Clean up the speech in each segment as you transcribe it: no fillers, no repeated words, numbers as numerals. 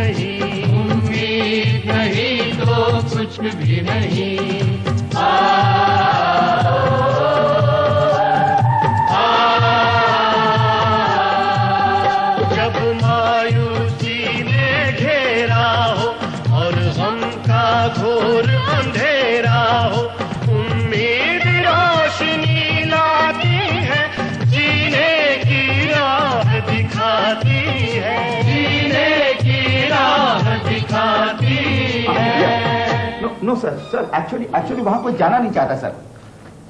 नहीं, उम्मीद नहीं तो कुछ भी नहीं। जब मायूसी ने घेरा हो और गम का घोर अंधेरा हो, उम्मीद रोशनी लाती है, जीने की राह दिखाती है, जीने की राह दिखाती है। नो सर, एक्चुअली वहां कोई जाना नहीं चाहता सर।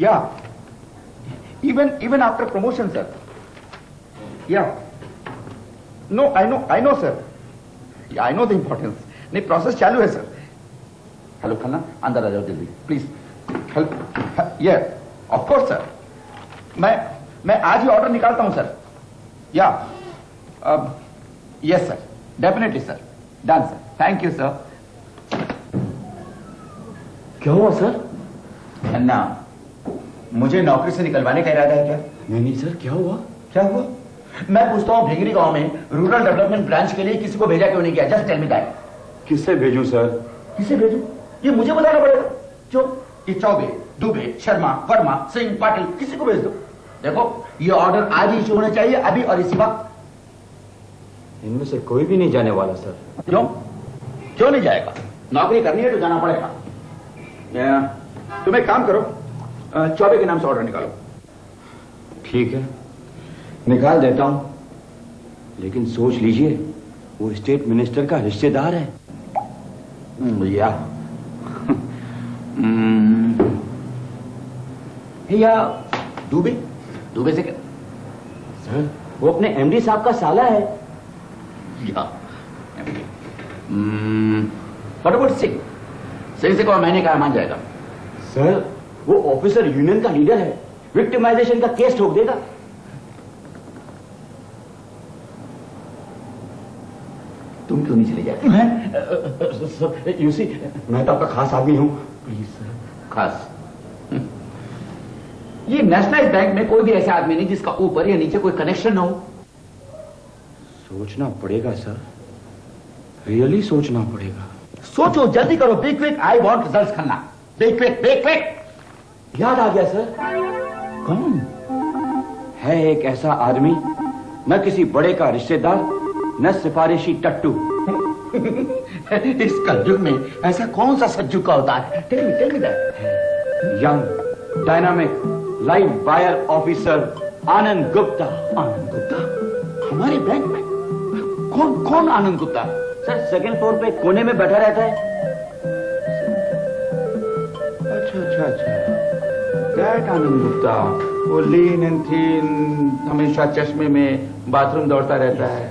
या even after promotion sir. Yeah no, I know sir, I know the importance. नहीं, प्रोसेस चालू है सर। हेलो खन्ना, अंदर आ जाओ जल्दी प्लीज। हेलो, ये ऑफ कोर्स सर, मैं आज ही ऑर्डर निकालता हूं sir. Yeah yes sir, definitely sir, done sir, thank you sir. क्या हुआ सर? खन्ना, मुझे नौकरी से निकलवाने का इरादा है क्या? नहीं सर, क्या हुआ? क्या हुआ? मैं पूछता हूँ, भिंगरी गांव में रूरल डेवलपमेंट ब्रांच के लिए किसी को भेजा क्यों नहीं किया? Just tell me that. किससे भेजूं सर? किसे भेजूं? ये मुझे बताना पड़ेगा। जो ये चौबे, दुबे, शर्मा, वर्मा, सिंह, पाटिल, किसी को भेज दो। देखो, ये ऑर्डर आज ही इशू होना चाहिए, अभी और इसी वक्त। इनमें से कोई भी नहीं जाने वाला सर। क्यों नहीं जाएगा? नौकरी करनी है तो जाना पड़ेगा। तुम एक काम करो, चौबे के नाम से ऑर्डर निकालो। ठीक है, निकाल देता हूं, लेकिन सोच लीजिए वो स्टेट मिनिस्टर का रिश्तेदार है। या दुबे से क्या? सर, वो अपने एमडी साहब का साला है। सिंह से कहो मैंने कहा, मान जाएगा। सर, वो ऑफिसर यूनियन का लीडर है, विक्टिमाइजेशन का केस ठोक देगा। तुम क्यों नहीं चले जाते? मैं यूसी, मैं तो आपका खास आदमी हूं। Please sir. खास? ये नेशनलाइज बैंक में कोई भी ऐसा आदमी नहीं जिसका ऊपर या नीचे कोई कनेक्शन ना हो। सोचना पड़ेगा सर, रियली सोचना पड़ेगा। सोचो, जल्दी करो, be quick, I want results Khanna. Be quick, be quick. याद आ गया सर। कौन है? एक ऐसा आदमी, न किसी बड़े का रिश्तेदार, न सिफारिशी टट्टू। इस कलयुग में ऐसा कौन सा सज्जू का अवतार है? Tell me that. Young, dynamic, live wire officer Anand Gupta. Anand Gupta हमारे बैंक में? कौन Anand Gupta? Sir, second floor पे कोने में बैठा रहता है। अच्छा, दैट आनंद गुप्ता, वो लीन एंड थीन, हमेशा चश्मे में बाथरूम दौड़ता रहता है।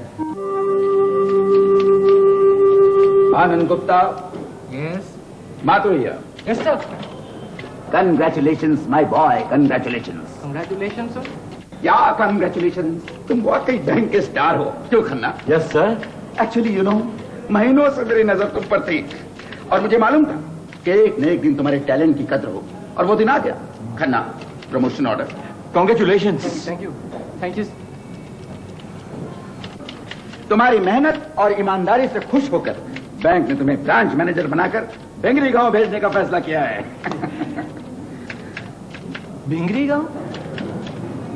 आनंद गुप्ता। यस माधुर्य। Yes sir. Congratulations, my boy, congratulations. Congratulations sir. या congratulations, तुम वाकई बैंक के स्टार हो। क्यों Khanna? Yes sir. Actually you know, महीनों से मेरी नजर तुम पर थी और मुझे मालूम था कि एक न एक दिन तुम्हारे टैलेंट की कद्र होगी, और वो दिन आ गया। Khanna, promotion order. Congratulations. Thank you. तुम्हारी मेहनत और ईमानदारी से खुश होकर बैंक ने तुम्हें ब्रांच मैनेजर बनाकर भिंगरी गांव भेजने का फैसला किया है। भिंगरी गांव?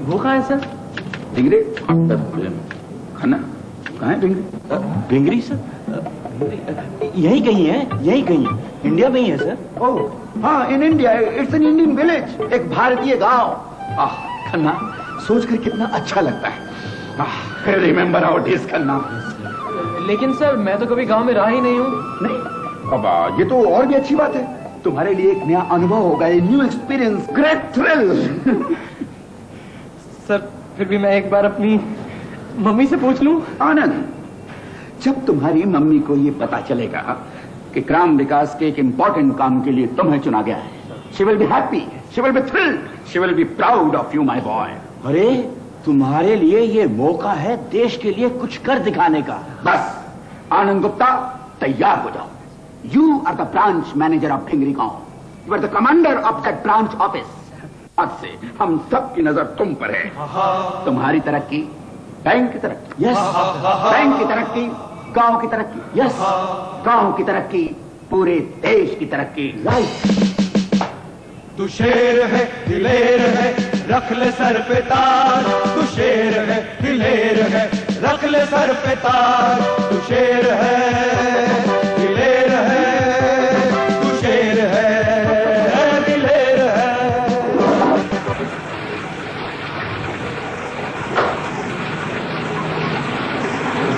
वो कहाँ है सर? भिंगरी? खन्ना, कहाँ है भिंगरी? भिंगरी सर, यही कहीं है, यही कहीं है, इंडिया में ही है सर। ओह हाँ, in India, it's an Indian village, एक भारतीय गांव। खन्ना, सोचकर कितना अच्छा लगता है। Remember our days Khanna. लेकिन सर, मैं तो कभी गांव में रहा ही नहीं हूँ। नहीं? अब ये तो और भी अच्छी बात है, तुम्हारे लिए एक नया अनुभव होगा, new experience, great thrill. Sir, फिर भी मैं एक बार अपनी मम्मी से पूछ लूं? आनंद, जब तुम्हारी मम्मी को ये पता चलेगा कि ग्राम विकास के एक इंपॉर्टेंट काम के लिए तुम्हें चुना गया है, she will be happy, she will be thrilled, she will be proud of you my boy. अरे, तुम्हारे लिए ये मौका है देश के लिए कुछ कर दिखाने का। बस आनंद गुप्ता, तैयार हो जाओ। You are the branch manager of Bhingri गांव, you are the commander of that branch office. आज से हम सब की नजर तुम पर है। तुम्हारी तरक्की बैंक की तरक्की, यस, बैंक की तरक्की गांव की तरक्की। यस, गांव की तरक्की, पूरे देश की तरक्की। राइट। तू शेर है दिलेर है, रख ले सर पे ताज। तू शेर है दिलेर है, रख ले सर पे ताज। तू शेर है दिलेर है, तू शेर है दिलेर है।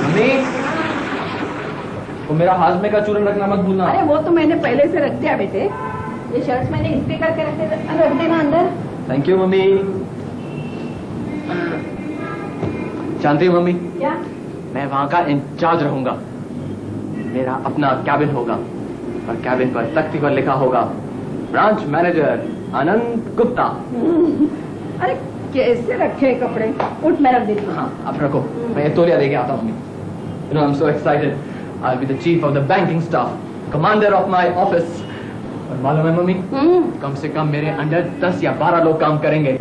मम्मी, वो मेरा हाजमे का चूरन रखना मत भूलना। अरे वो तो मैंने पहले से रख दिया बेटे। ये शर्ट्स मैंने इस्त्री करके रख देना अंदर। Thank you mummy. जानती हो मम्मी, क्या? मैं वहां का इंचार्ज रहूंगा। मेरा अपना कैबिन होगा और कैबिन पर तख्ती पर लिखा होगा ब्रांच मैनेजर आनंद गुप्ता। अरे कैसे रखे कपड़े? उठ, मैं रख देती हूँ। हाँ, आप रखो, मैं ये तौलिया लेके आता हूँ। You know, I'm so excited. I'll be the chief of the banking staff, commander of my office. और मालूम है मम्मी, कम से कम मेरे अंडर 10 या 12 लोग काम करेंगे।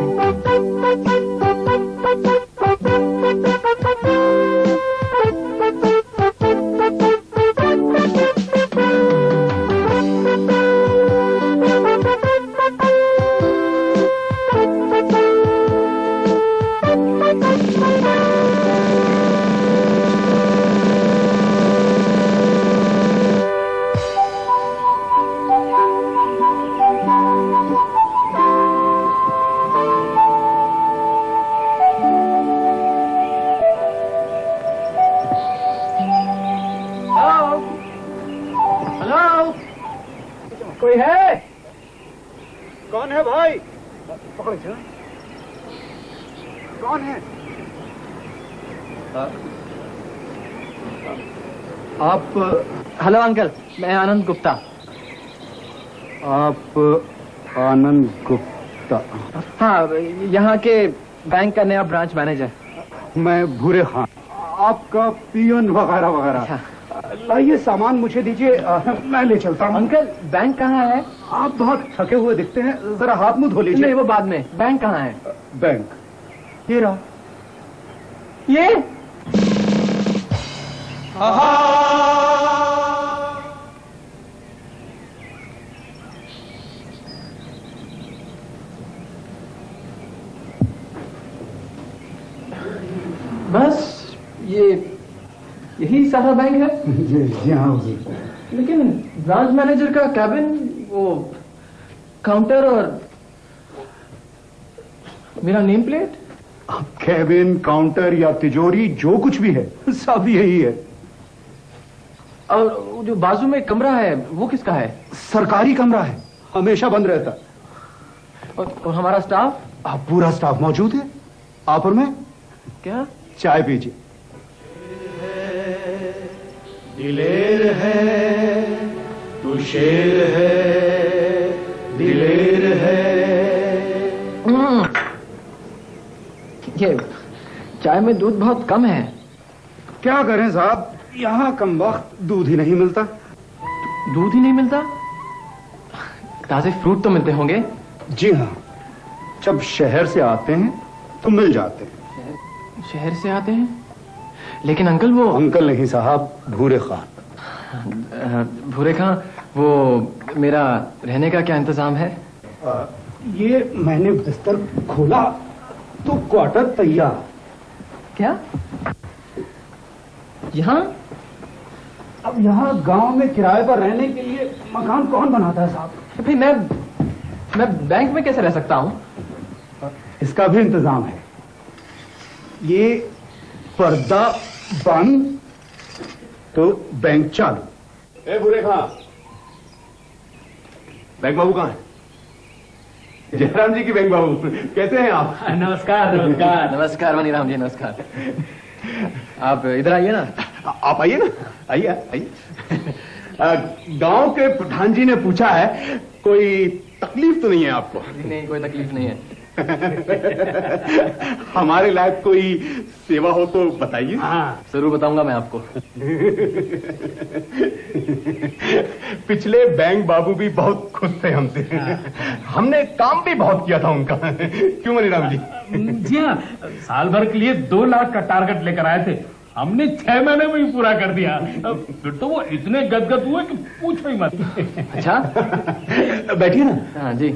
कोई है? कौन है भाई? पकड़ो चलो। कौन है? आप? हेलो अंकल, मैं आनंद गुप्ता। आप आनंद गुप्ता? हाँ, यहाँ के बैंक का नया ब्रांच मैनेजर। मैं भूरे खान, आपका पियन वगैरह वगैरह। लाइए सामान मुझे दीजिए, मैं ले चलता हूँ। अंकल, बैंक कहाँ है? आप बहुत थके हुए दिखते हैं, जरा हाथ मुंह धो लीजिए। नहीं, वो बाद में। बैंक कहाँ है? बैंक ये रहा। ये? बस यही सारा बैंक है? हाँ। लेकिन ब्रांच मैनेजर का कैबिन, वो काउंटर और मेरा नेम प्लेट। कैबिन, काउंटर या तिजोरी, जो कुछ भी है सब यही है। और जो बाजू में कमरा है वो किसका है? सरकारी कमरा है, हमेशा बंद रहता। और हमारा स्टाफ? आप पूरा स्टाफ मौजूद है। आप और मैं क्या? चाय पीजिए। दिलेर है तू शेर है, दिलेर है। ये चाय में दूध बहुत कम है। क्या करें साहब, यहाँ कम वक्त दूध ही नहीं मिलता। दूध ही नहीं मिलता? ताजे फ्रूट तो मिलते होंगे? जी हाँ, जब शहर से आते हैं तो मिल जाते हैं। शहर से आते हैं? लेकिन अंकल वो... अंकल नहीं साहब, भूरे खान। भूरे खान, वो मेरा रहने का क्या इंतजाम है? ये मैंने बिस्तर खोला तो क्वार्टर तैयार। क्या? यहाँ? अब यहाँ गांव में किराए पर रहने के लिए मकान कौन बनाता है साहब? भाई मैं बैंक में कैसे रह सकता हूँ? इसका भी इंतजाम है। ये पर्दा बंद तो बैंक चालू। ए बुरे खां, बैंक बाबू कहाँ है? जयराम जी की बैंक बाबू, कैसे हैं आप? नमस्कार नमस्कार नमस्कार मनीराम जी, नमस्कार। आप इधर आइए ना। आप आइए ना, आइए आइए। गांव के प्रधान जी ने पूछा है, कोई तकलीफ तो नहीं है आपको? नहीं, कोई तकलीफ नहीं है। हमारे लायक कोई सेवा हो तो बताइए। हाँ, जरूर बताऊंगा मैं आपको। पिछले बैंक बाबू भी बहुत खुश थे हमसे। हमने काम भी बहुत किया था उनका। क्यों मनीराम जी? जी हाँ, साल भर के लिए 2 लाख का टारगेट लेकर आए थे हमने 6 महीने में ही पूरा कर दिया। फिर तो वो इतने गदगद हुए कि पूछो ही मत। अच्छा बैठिए ना। हाँ जी।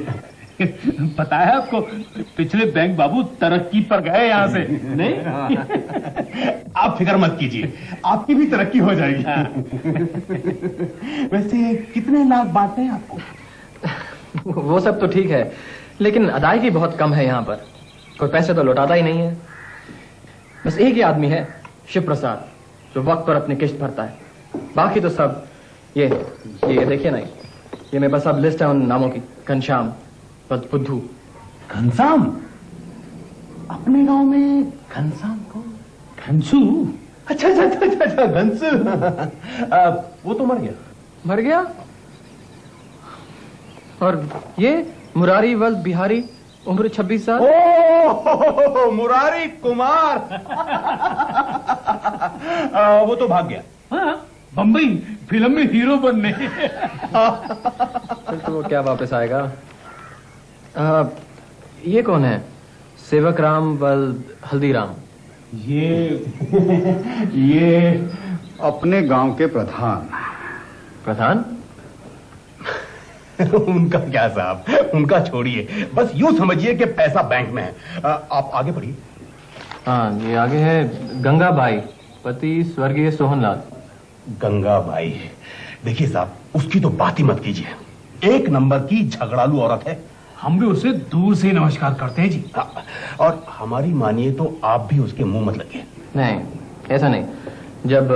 पता है आपको, पिछले बैंक बाबू तरक्की पर गए यहाँ से। नहीं आप फिक्र मत कीजिए, आपकी भी तरक्की हो जाएगी। वैसे कितने लाख बांटते हैं आपको? वो सब तो ठीक है, लेकिन अदायगी बहुत कम है यहाँ पर। कोई पैसे तो लौटाता ही नहीं है। बस एक ही आदमी है, शिव प्रसाद, जो वक्त पर अपनी किश्त भरता है। बाकी तो सब ये देखिए ना, ये मेरे पास अब लिस्ट है उन नामों की। घनश्याम, बुद्धू। घनश्याम? अपने गांव में घनश्याम को? घनसू? अच्छा घनसू। वो तो मर गया। और ये मुरारी वल्द बिहारी, उम्र 26 साल। ओ मुरारी कुमार। वो तो भाग गया। हाँ, बम्बई फिल्म में हीरो बनने। फिर तो वो क्या वापस आएगा। ये कौन है? सेवक राम वल्द हल्दीराम। ये अपने गांव के प्रधान। उनका क्या साहब, उनका छोड़िए, बस यूं समझिए कि पैसा बैंक में है। आप आगे बढ़िए। हाँ, ये आगे है गंगाबाई, पति स्वर्गीय सोहनलाल। गंगाबाई? देखिए साहब, उसकी तो बात ही मत कीजिए। 1 नंबर की झगड़ालू औरत है। हम भी उसे दूर से नमस्कार करते हैं जी। और हमारी मानिए तो आप भी उसके मुंह मत लगे। नहीं, ऐसा नहीं। जब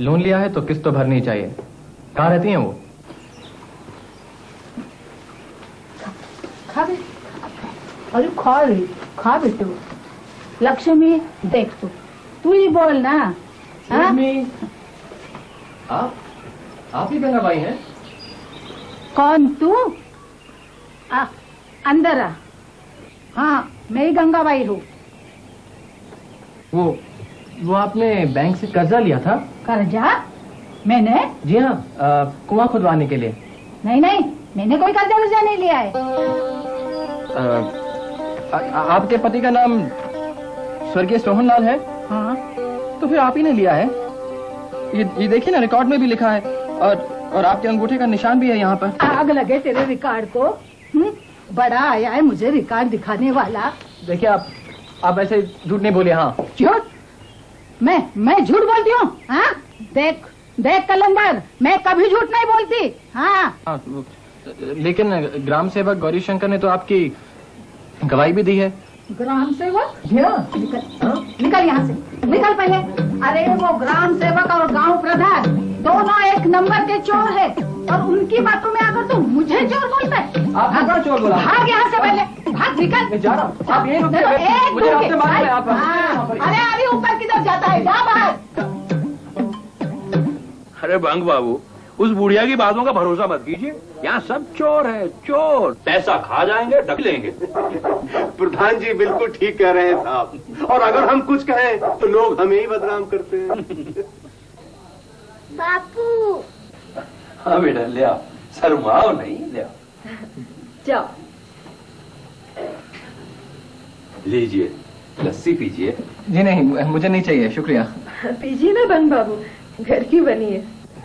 लोन लिया है तो किस्त तो भरनी चाहिए। कहाँ रहती हैं वो? अरे खा बेटू। लक्ष्मी देख, तू ही बोल ना। आप ही गंगाबाई हैं? कौन तू? अंदर आ। हाँ, मैं ही गंगाबाई हूँ। वो आपने बैंक से कर्जा लिया था? कर्जा? मैंने? जी हाँ, कुआं खुदवाने के लिए। नहीं, मैंने कोई कर्जा नहीं लिया है। आपके पति का नाम स्वर्गीय सोहनलाल है? हाँ। तो फिर आप ही ने लिया है। ये देखिए ना, रिकॉर्ड में भी लिखा है, और आपके अंगूठे का निशान भी है यहाँ पर। आग लगे तेरे रिकॉर्ड को। बड़ा आया है मुझे रिकॉर्ड दिखाने वाला। देखिए, आप ऐसे झूठ नहीं बोलिए। हाँ, झूठ? मैं झूठ बोलती हूँ? हाँ, देख कलंदर, मैं कभी झूठ नहीं बोलती। हाँ। लेकिन ग्राम सेवक गौरी शंकर ने तो आपकी गवाही भी दी है। ग्राम सेवक? निकल यहाँ से, निकल पहले। अरे वो ग्राम सेवक और गांव प्रधान दोनों 1 नंबर के चोर है, और उनकी बातों में आकर तो मुझे चोर बोलता है। आप चोर बोला? भाग यहाँ से पहले, भाग, निकल। मैं जा रहा हूँ। आप यहीं रुकिए। अरे अभी ऊपर किधर जाता है? जा बाहर। अरे बंग बाबू, उस बुढ़िया की बातों का भरोसा मत कीजिए। यहाँ सब चोर है, चोर। पैसा खा जाएंगे, ढक लेंगे। प्रधान जी बिल्कुल ठीक कह रहे हैं साहब, और अगर हम कुछ कहें तो लोग हमें ही बदनाम करते हैं। बापू। हाँ बेटा, ले आओ, शर्माओ नहीं, ले आओ। जाओ, लीजिए, लस्सी पीजिए। जी नहीं, मुझे नहीं चाहिए, शुक्रिया। पीजिए ना बंग बाबू, घर की बनी है।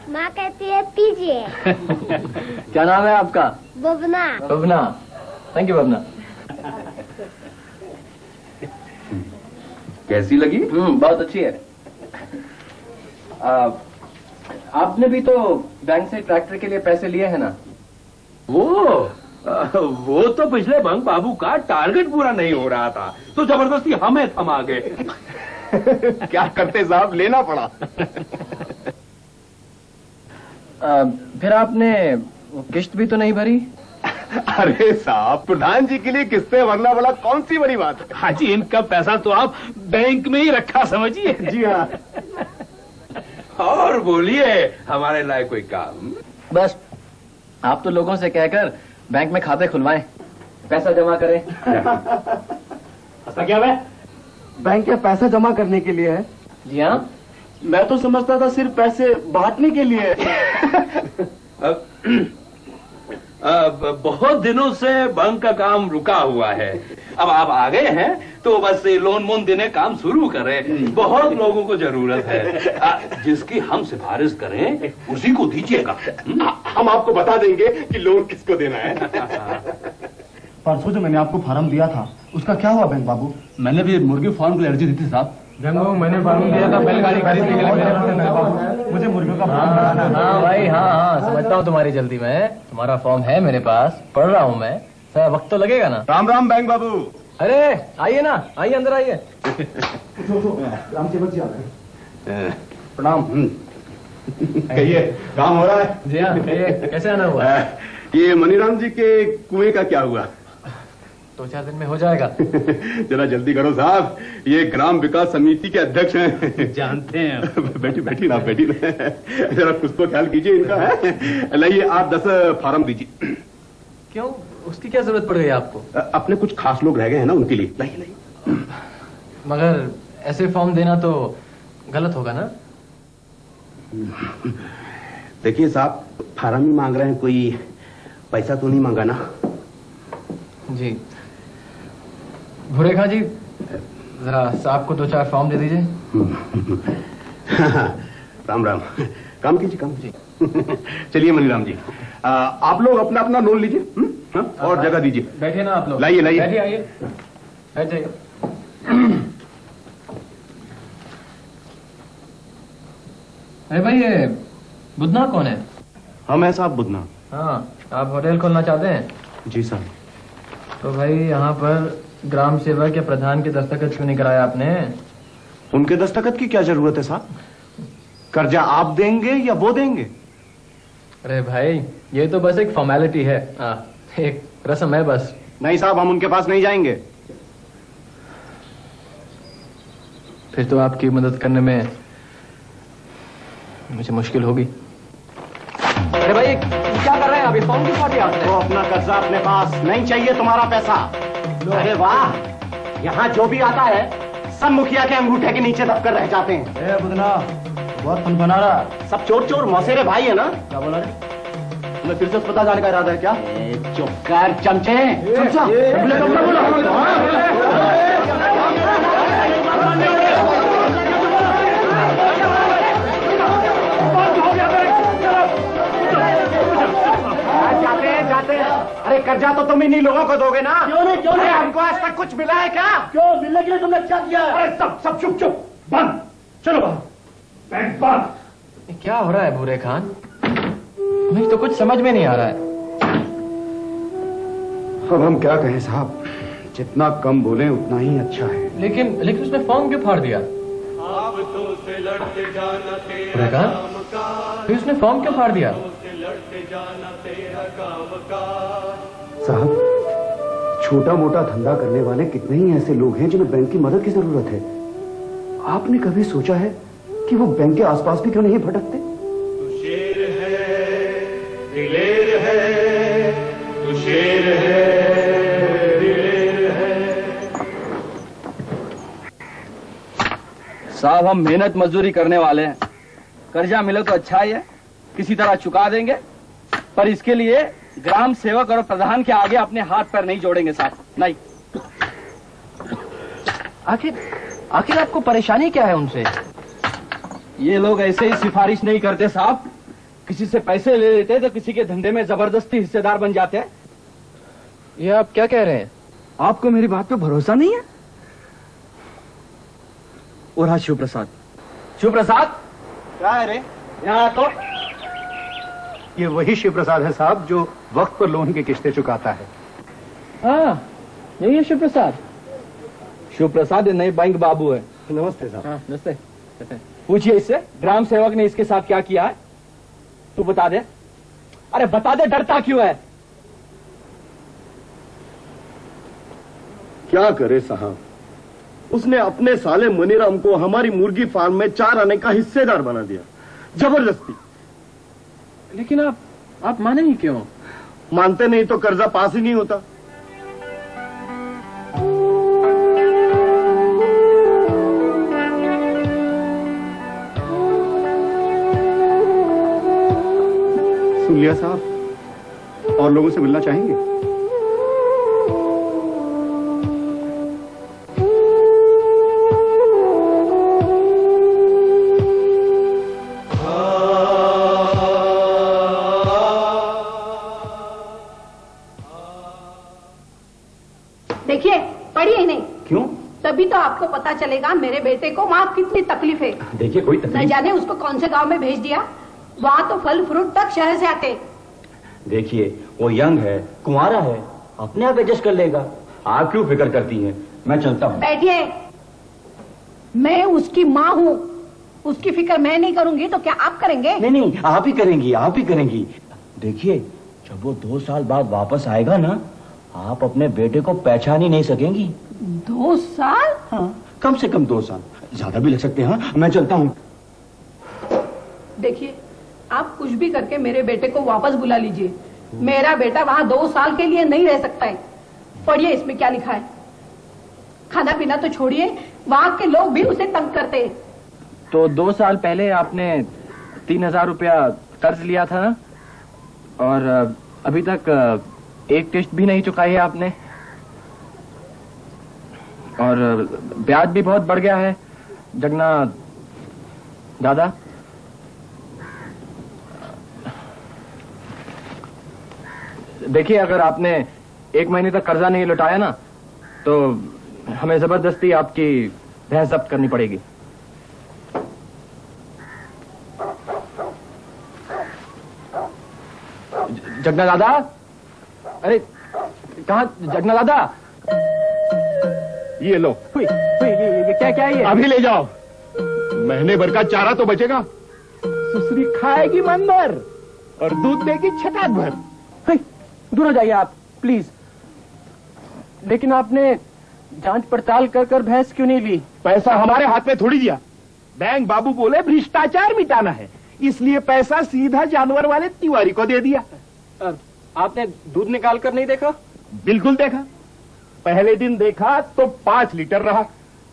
माँ कहती है पीजिए। क्या नाम है आपका? बबना। बबना, थैंक यू बबना। कैसी लगी? बहुत अच्छी है। आपने भी तो बैंक से ट्रैक्टर के लिए पैसे लिए हैं ना? वो तो पिछले बंग बाबू का टारगेट पूरा नहीं हो रहा था, तो जबरदस्ती हमें थमा गए। क्या करते साहब, लेना पड़ा। फिर आपने किश्त भी तो नहीं भरी? अरे साहब, प्रधान जी के लिए किस्तें भरना बड़ा कौन सी बड़ी बात है। हाँ जी, इनका पैसा तो आप बैंक में ही रखा समझिए। जी हाँ। और बोलिए, हमारे लायक कोई काम? बस आप तो लोगों से कहकर बैंक में खाते खुलवाएं, पैसा जमा करें। ऐसा क्या है? बैंक में पैसा जमा करने के लिए है। जी हाँ, मैं तो समझता था सिर्फ पैसे बांटने के लिए। बहुत दिनों से बैंक का काम रुका हुआ है। अब आप आ गए हैं तो बस लोन मोन देने काम शुरू करें। बहुत लोगों को जरूरत है। जिसकी हम सिफारिश करें उसी को दीजिएगा। हम आपको बता देंगे कि लोन किसको देना है। परसों जो मैंने आपको फार्म दिया था उसका क्या हुआ बैंक बाबू? मैंने भी मुर्गी फार्म के लिए अर्जी दी थी साहब। मैंने फार्म दिया था बैलगाड़ी खरीदने के लिए। मुझे मुर्गियों का फार्म बनाना है। हाँ भाई, हाँ समझता हूँ तुम्हारी जल्दी में। तुम्हारा फॉर्म है मेरे पास, पढ़ रहा हूँ मैं। सर वक्त तो लगेगा ना। राम राम बैंक बाबू। अरे आइए ना, आइए अंदर आइए। राम सेवक जी आ गए। प्रणाम। कहिए काम हो रहा है? जी हाँ, कहिए कैसे आना हुआ? ये मनीराम जी के कुएं का क्या हुआ? 2-4 दिन में हो जाएगा। जरा जल्दी करो साहब, ये ग्राम विकास समिति के अध्यक्ष हैं। जानते हैं। बैठी ना जरा कुछ तो ख्याल कीजिए इनका है। लाइए आप 10 फार्म दीजिए। क्यों, उसकी क्या जरूरत पड़ गई आपको? अपने कुछ खास लोग रह गए हैं ना, उनके लिए। लाइए। मगर ऐसे फॉर्म देना तो गलत होगा ना? देखिए साहब, फार्म ही मांग रहे हैं, कोई पैसा तो नहीं मांगा ना? जी भूरे खां जी, जरा साहब को 2-4 फॉर्म दे दीजिए। राम राम। काम कीजिए। चलिए मनीराम जी, आप लोग अपना अपना लोन लीजिए और जगह दीजिए। बैठिए ना आप लोग। लाइए बैठिए, आइए बैठ जाइए। अरे भाई, ये बुधना कौन है? हम है साहब बुधना। हाँ, आप होटल खोलना चाहते हैं? जी साहब। तो भाई यहाँ पर ग्राम सेवक या प्रधान के दस्तखत क्यों नहीं कराया आपने? उनके दस्तखत की क्या जरूरत है साहब? कर्जा आप देंगे या वो देंगे? अरे भाई, ये तो बस एक फॉर्मेलिटी है, एक रस्म है बस। नहीं साहब, हम उनके पास नहीं जाएंगे। फिर तो आपकी मदद करने में मुझे मुश्किल होगी। अरे भाई, क्या कर रहे हैं अभी? फॉर्म क्यों दिया आपने? तो अपना कर्जा अपने पास, नहीं चाहिए तुम्हारा पैसा। अरे वाह, यहाँ जो भी आता है सब मुखिया के अंगूठे के नीचे दबकर रह जाते हैं। बुधना बहुत फन बना रहा। सब चोर चोर मौसेरे भाई है ना? क्या बोला रे? तुम्हें फिर से अस्पताल जाने का इरादा है क्या? चुप कर चमचे। जाते अरे कर्जा तो तुम इन्हीं लोगों को दोगे ना? क्यों नहीं? हमको आज तक कुछ मिला है क्या? क्यों मिलने के लिए तुमने क्या किया? अरे सब चुप बंद। चलो बाहर। क्या हो रहा है भूरे खान? मुझे तो कुछ समझ में नहीं आ रहा है। अब हम क्या कहें साहब, जितना कम बोले उतना ही अच्छा है। लेकिन उसने फॉर्म क्यों फाड़ दिया? भूरे खान, फिर उसने फॉर्म क्यों फाड़ दिया? साहब, छोटा मोटा धंधा करने वाले कितने ही ऐसे लोग हैं जिन्हें बैंक की मदद की जरूरत है। आपने कभी सोचा है कि वो बैंक के आसपास भी क्यों नहीं भटकते? तू शेर है, दिलेर है, तू शेर है, दिलेर है। साहब, हम मेहनत मजदूरी करने वाले हैं। कर्जा मिले तो अच्छा ही है, किसी तरह चुका देंगे, पर इसके लिए ग्राम सेवक और प्रधान के आगे अपने हाथ पैर नहीं जोड़ेंगे साहब, नहीं। आखिर आपको परेशानी क्या है उनसे? ये लोग ऐसे ही सिफारिश नहीं करते साहब, किसी से पैसे ले लेते तो किसी के धंधे में जबरदस्ती हिस्सेदार बन जाते हैं। ये आप क्या कह रहे हैं? आपको मेरी बात पे भरोसा नहीं है? और हाँ, शिव प्रसाद क्या है रे? यहाँ तो ये वही शिव प्रसाद है साहब जो वक्त पर लोन की किस्तें चुकाता है। हाँ, यही है शिव प्रसाद ये नए बैंक बाबू है। नमस्ते साहब। हाँ, नमस्ते। पूछिए इससे, ग्राम सेवक ने इसके साथ क्या किया है? तू बता दे। अरे बता दे, डरता क्यों है? क्या करे साहब, उसने अपने साले मनीराम को हमारी मुर्गी फार्म में 4 आने का हिस्सेदार बना दिया, जबरदस्ती। लेकिन आप माने ही क्यों? मानते नहीं तो कर्जा पास ही नहीं होता। सुन लिया साहब, और लोगों से मिलना चाहेंगे? तभी तो आपको पता चलेगा मेरे बेटे को वहाँ कितनी तकलीफ है। देखिए कोई न तकलीफ। जाने उसको कौन से गांव में भेज दिया, वहाँ तो फल फ्रूट तक शहर से आते। देखिए वो यंग है, कुंवारा है, अपने आप एडजस्ट कर लेगा। आप क्यों फिक्र करती हैं? मैं चलता हूँ। बैठिए, मैं उसकी माँ हूँ, उसकी फिक्र मैं नहीं करूंगी तो क्या आप करेंगे? नहीं नहीं, आप ही करेंगी, आप ही करेंगी। देखिए जब वो 2 साल बाद वापस आएगा ना, आप अपने बेटे को पहचान ही नहीं सकेंगी। 2 साल? हाँ, कम से कम 2 साल, ज्यादा भी लग सकते हैं। हाँ, मैं चलता हूँ। देखिए आप कुछ भी करके मेरे बेटे को वापस बुला लीजिए। मेरा बेटा वहाँ 2 साल के लिए नहीं रह सकता है। पढ़िए इसमें क्या लिखा है। खाना पीना तो छोड़िए, वहाँ के लोग भी उसे तंग करते हैं। तो 2 साल पहले आपने 3000 रुपया कर्ज लिया था ना, और अभी तक एक किश्त भी नहीं चुकाई है आपने, और ब्याज भी बहुत बढ़ गया है जगन्नाथ दादा। देखिए अगर आपने 1 महीने तक कर्जा नहीं लौटाया ना, तो हमें जबरदस्ती आपकी भैंस जब्त करनी पड़ेगी। जगन्नाथ दादा, अरे कहाँ जगन्नाथ दादा? ये लो। ये क्या है ये? अभी ले जाओ, महीने भर का चारा तो बचेगा। सुसरी खाएगी मन भर और दूध देगी छटाक भर। दूर हो जाइए आप प्लीज। लेकिन आपने जांच पड़ताल कर कर भैंस क्यों नहीं ली? पैसा हमारे हाथ में थोड़ी दिया। बैंक बाबू बोले भ्रष्टाचार मिटाना है, इसलिए पैसा सीधा जानवर वाले तिवारी को दे दिया। आपने दूध निकाल कर नहीं देखा? बिल्कुल देखा। पहले दिन देखा तो 5 लीटर रहा,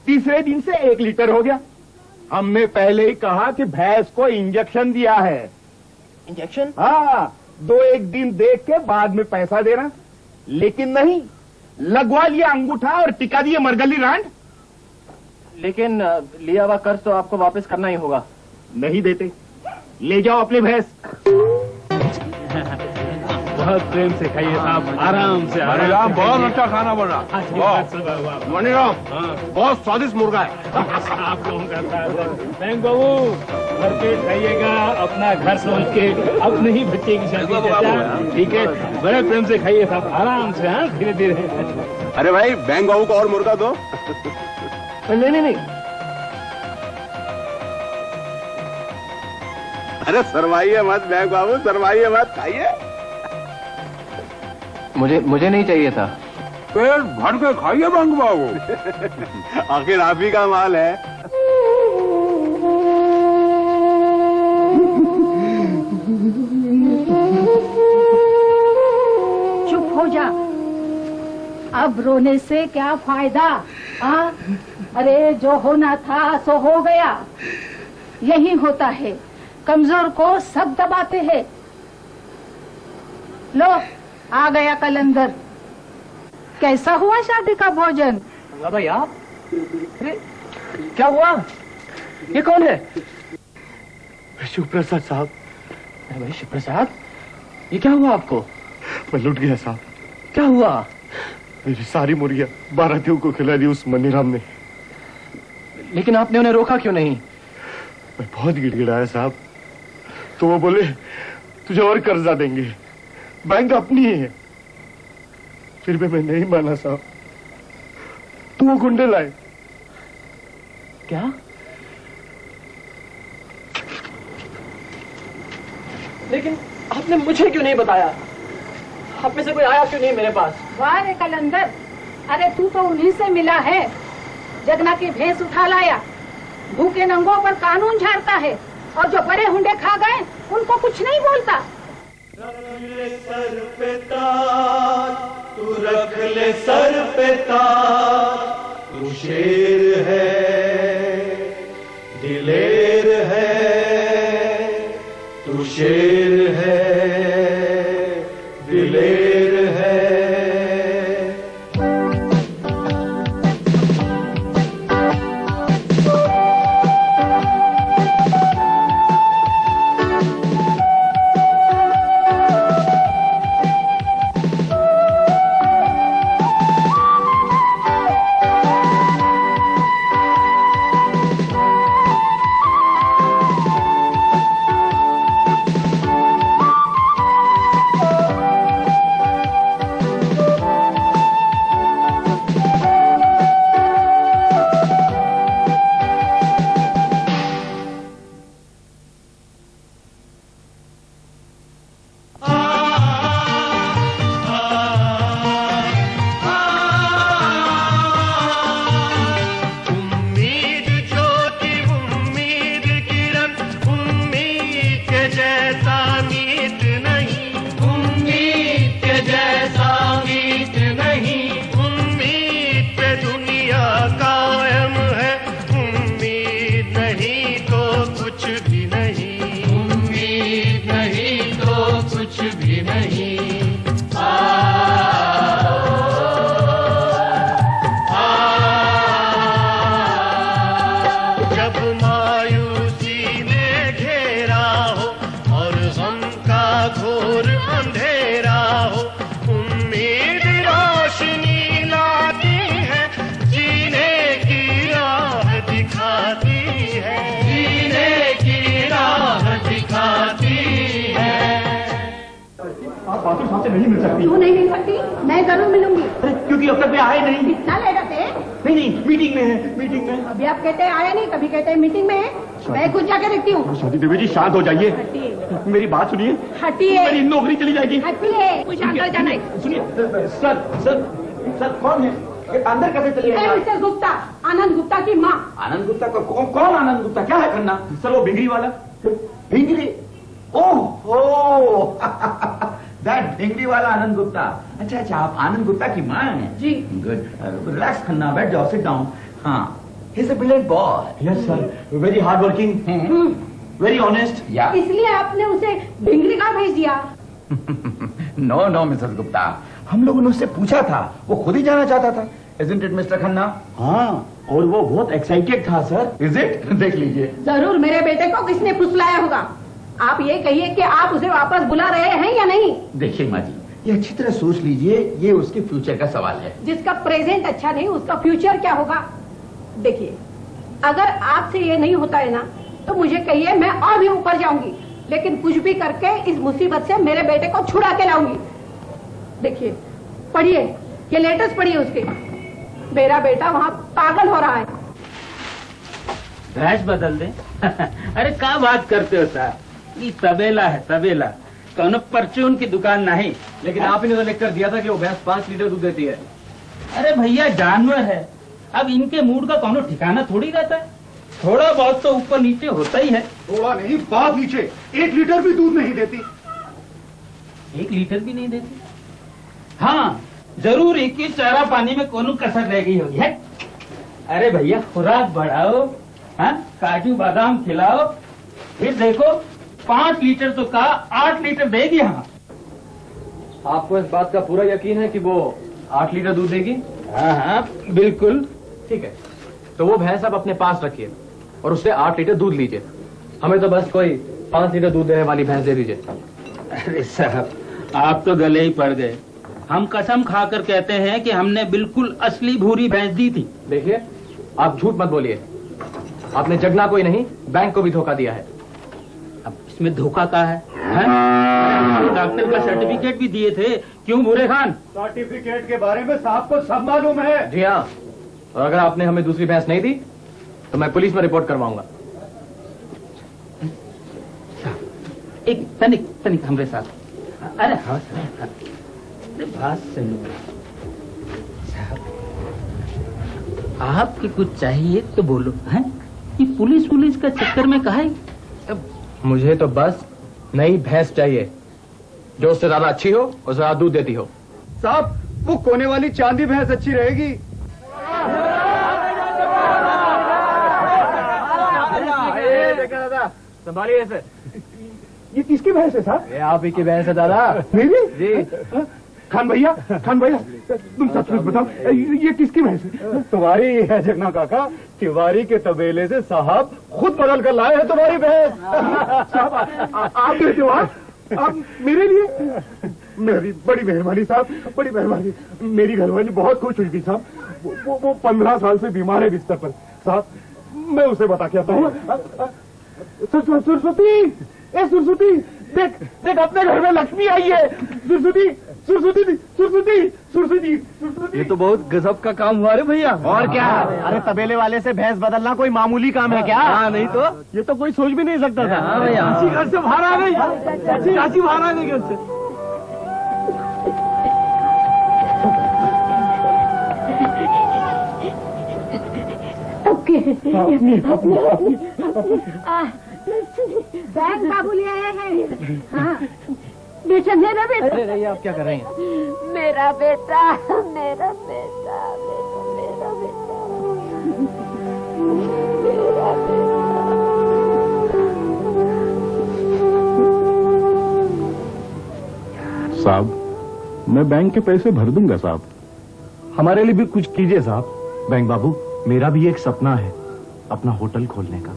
तीसरे दिन से 1 लीटर हो गया। हमने पहले ही कहा कि भैंस को इंजेक्शन दिया है। इंजेक्शन? हाँ, 2-1 दिन देख के बाद में पैसा देना, लेकिन नहीं, लगवा लिया अंगूठा और टिका दिए मरगली रांड। लेकिन लिया हुआ कर्ज तो आपको वापस करना ही होगा। नहीं देते, ले जाओ अपनी भैंस। बहुत प्रेम से खाइए साहब, आराम से। बहुत अच्छा खाना बन रहा। मणिराम, बहुत स्वादिष्ट मुर्गा है। आप लोगों का बैंक बाबू भरपेट खाइएगा, अपना घर समझ के, अपने ही बच्चे की शादी। ठीक है, बड़े प्रेम से खाइए साहब, आराम से। हाँ, धीरे धीरे। अरे भाई बैंक बाबू को और मुर्गा दो। नहीं। अरे सरवाइए मत बैंक बाबू, सरवाइए मत, खाइए। मुझे नहीं चाहिए था। पेट भर के खाइए बैंक बाबू। आखिर आप ही का माल है। चुप हो जा, अब रोने से क्या फायदा? हाँ, अरे जो होना था सो हो गया। यही होता है, कमजोर को सब दबाते हैं। लो, आ गया कलंदर। कैसा हुआ शादी का भोजन? भाई आप? अरे क्या हुआ? ये कौन है? शिवप्रसाद साहब। भाई शिवप्रसाद, ये क्या हुआ आपको? मैं लुट गया साहब। क्या हुआ? मेरी सारी मुर्गियां बारातियों को खिला दी उस मनीराम ने। लेकिन आपने उन्हें रोका क्यों नहीं? मैं बहुत गिड़गिड़ाया साहब, तो वो बोले तुझे और कर्जा देंगे, बैंक अपनी है। फिर भी मैं नहीं माना साहब, तो वो गुंडे लाए। क्या? लेकिन आपने मुझे क्यों नहीं बताया? आप में से कोई आया क्यों नहीं मेरे पास? वाह रे कलंदर, अरे तू तो उन्हीं से मिला है। जगना की भैंस उठा लाया, भूखे नंगों पर कानून झाड़ता है, और जो बड़े हुंडे खा गए उनको कुछ नहीं बोलता। रख ले सर पे ताज, तू रख ले सर पे ताज। तू शेर है, दिलेर है, तू शेर है, दिलेर है। कुछ भी नहीं। जब मायूसी ने घेरा हो और गम का घोर अंधेरा हो, उम्मीद रोशनी लाती है, जीने की राह दिखाती है, जीने की राह दिखाती है। आप बातों साहब से नहीं मिल सकती। क्यों नहीं मिल सकती? मैं जरूर मिलूंगी। क्योंकि अब तक वे आए नहीं। कितना लेट आते? नहीं, मीटिंग में है, मीटिंग में। अभी आप कहते हैं आया नहीं, कभी कहते हैं मीटिंग में है। मैं खुद जाके देखती हूँ। शादी देवी जी शांत हो जाइए, मेरी बात सुनिए। हटिए। मेरी नौकरी चली जाएगी। हटिए, मुझे अंदर जाना है। सुनिए सर, सर, सर कौन है? ये अंदर कैसे चली मैं मिसेस गुप्ता, आनंद गुप्ता की माँ। आनंद गुप्ता को कौन आनंद गुप्ता? क्या है करना? सर वो भिंगरी वाला। भिंगरी? ओह दैट भिंगरी वाला आनंद गुप्ता। अच्छा अच्छा, आप आनंद गुप्ता की माँ हैं? जी। गुड। रिलैक्स खन्ना, बैठ जाओ, सिट डाउन। हाँ, he is a brilliant boy. Yes sir, very hard working, very honest. या इसलिए आपने उसे भिंगरी का भेज दिया? नो नो मिसेस गुप्ता, हम लोगों ने उससे पूछा था, वो खुद ही जाना चाहता था। Isn't it, mister Khanna? हाँ, और वो बहुत एक्साइटेड था सर। Is it? देख लीजिए। जरूर मेरे बेटे को किसने फुसलाया होगा। आप ये कहिए कि आप उसे वापस बुला रहे हैं या नहीं? देखिए माँ जी, ये अच्छी तरह सोच लीजिए, ये उसके फ्यूचर का सवाल है। जिसका प्रेजेंट अच्छा नहीं, उसका फ्यूचर क्या होगा? देखिए, अगर आपसे ये नहीं होता है ना, तो मुझे कहिए, मैं और भी ऊपर जाऊंगी, लेकिन कुछ भी करके इस मुसीबत से मेरे बेटे को छुड़ा के लाऊंगी। देखिए, पढ़िए, ये लेटेस्ट पढ़िए उसके। मेरा बेटा वहाँ पागल हो रहा है। भैंस बदल दे? अरे क्या बात करते हो साहब, ये तबेला है, तबेला, कौन परचून की दुकान नहीं। लेकिन आप ही ने तो लिख कर दिया था कि वो भैंस 5 लीटर दूध देती है। अरे भैया, जानवर है, अब इनके मूड का कौन ठिकाना थोड़ी रहता है। थोड़ा बहुत तो ऊपर नीचे होता ही है। थोड़ा नहीं, 5 नीचे, 1 लीटर भी दूध नहीं देती। 1 लीटर भी नहीं देती? हाँ, जरूर इनकी चारा पानी में कोनो कसर रह गई होगी है। अरे भैया, खुराक बढ़ाओ, हाँ, काजू बादाम खिलाओ, फिर देखो 5 लीटर तो का 8 लीटर देगी। हाँ, आपको इस बात का पूरा यकीन है कि वो 8 लीटर दूध देगी? हाँ हाँ, बिल्कुल। ठीक है, तो वो भैंस आप अपने पास रखिए और उससे 8 लीटर दूध लीजिए। हमें तो बस कोई 5 लीटर दूध देने वाली भैंस दे दीजिए। अरे साहब, आप तो गले ही पड़ गए। हम कसम खाकर कहते हैं कि हमने बिल्कुल असली भूरी भैंस दी थी। देखिए, आप झूठ मत बोलिए। आपने जगना कोई नहीं, बैंक को भी धोखा दिया है। अब इसमें धोखा का है? डॉक्टर का सर्टिफिकेट भी दिए थे, क्यों बुरे खान? सर्टिफिकेट के बारे में साहब को सब मालूम है। जी हाँ, और अगर आपने हमें दूसरी भैंस नहीं दी तो मैं पुलिस में रिपोर्ट करवाऊंगा। एक तनिक हमरे साथ। अरे हाँ साहब, बात सुनो साहब, आपकी कुछ चाहिए तो बोलो। हैं, ये पुलिस का चक्कर में कहा है? मुझे तो बस नई भैंस चाहिए, जो उससे ज्यादा अच्छी हो और ज्यादा दूध देती हो। साहब, वो कोने वाली चांदी भैंस अच्छी रहेगी। देखा दादा, संभालिए इसे। ये किसकी भैंस है साहब? ये आप ही की भैंस है दादा। मेरी? जी। खान भैया, तुम सच बताओ, ये किसकी भैंस है? तुम्हारी है जगना काका, तिवारी के तबेले से साहब खुद बदल कर लाए हैं तुम्हारी भैंस। साहब, आप देते हो? आप मेरे लिए? मेरी बड़ी मेहरबानी साहब, बड़ी मेहरबानी। मेरी घरवाली बहुत खुश हुई थी साहब। वो 15 साल से बीमार है बिस्तर पर साहब। मैं उसे बता के आता हूँ। सरस्वती, ए सरस्वती, देख अपने घर में लक्ष्मी आई है। सरस्वती, सरस्वती, सरस्वती, सरस्वती, सरस्वती। ये तो बहुत गजब का काम हुआ रे भैया। और क्या? अरे तबेले वाले से भैंस बदलना कोई मामूली काम है क्या? हाँ, नहीं तो ये तो कोई सोच भी नहीं सकता था। हाँ भैया, चाची घर से बाहर आ गई, चाची बाहर आ गई घर से। बैंक बाबू ले आए हैं। हाँ, बेटा, मेरा बेटा। अरे नहीं, आप क्या कर रही हैं? मेरा बेटा, मेरा बेटा, मेरा बेटा, मेरा बेटा। साहब मैं बैंक के पैसे भर दूंगा साहब। हमारे लिए भी कुछ कीजिए साहब। बैंक बाबू, मेरा भी एक सपना है अपना होटल खोलने का।